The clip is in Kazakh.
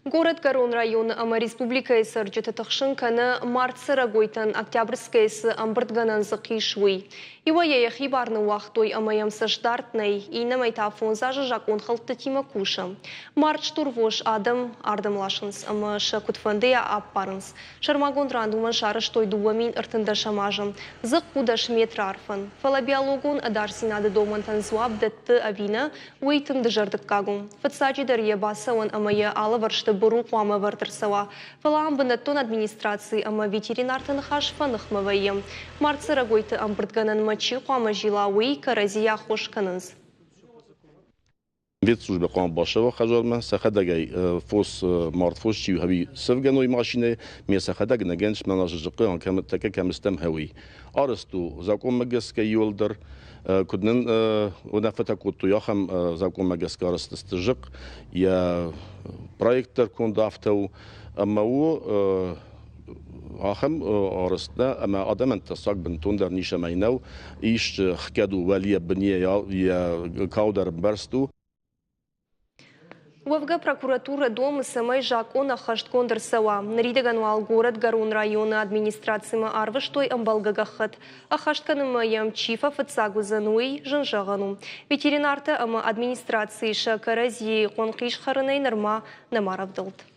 Город Гарон районы ама республикайсы рджеті тұқшын кәні мартсыра гойтан октябрьскайсы амбырдганан зықишуй. Ивая хибарны уақтой амаямсы ждартнай, инам айтафон зажы жақон қылтты тима куша. Март штурвош адам ардымлашынс, ама шакутфандея аппарынс. Шармагон рандуман шары штой дуамин ыртында шамажым. Зық кудаш метр арфын. Фалабиологон адарсинады домантан зуаб дәтті авина, уейтын дыжардық кагун. Фатсаджидар ебаса он амая алаваршты буру қуама вартырсава. Фалаам бінаттон администрации ама ветеринартын хашфаных мавайым. Марцыра гойты амбырдганан мачи қуама жилауи каразия хошканыныз. Ветслужба قام باشه و خجالمه سخدگی فوس مارد فوس چی هوی سفگنوی ماشینه می سخدگ نگنش مناش جقی آن کم تک کم استم هوی آرستو زاکون مگس که یولدر کدن و نفت کودتو یا هم زاکون مگس که آرست استجق یا پروژکتر کند دافتو اما او آخم آرستنا اما آدم انتصاق بنتون در نیشه مینو ایش خکدو ولی بنیه یا کاودر برستو Уавга прокуратура дома самай жакона хашткондыр сава. Наридегануал город Гарон районы администрацияма арвыштой амбалгагахат. А хаштканыма ям чифа фацагу зануй жынжагану. Ветеринарта ама администрации шакаразии конкиш харынай нырма намаравдылд.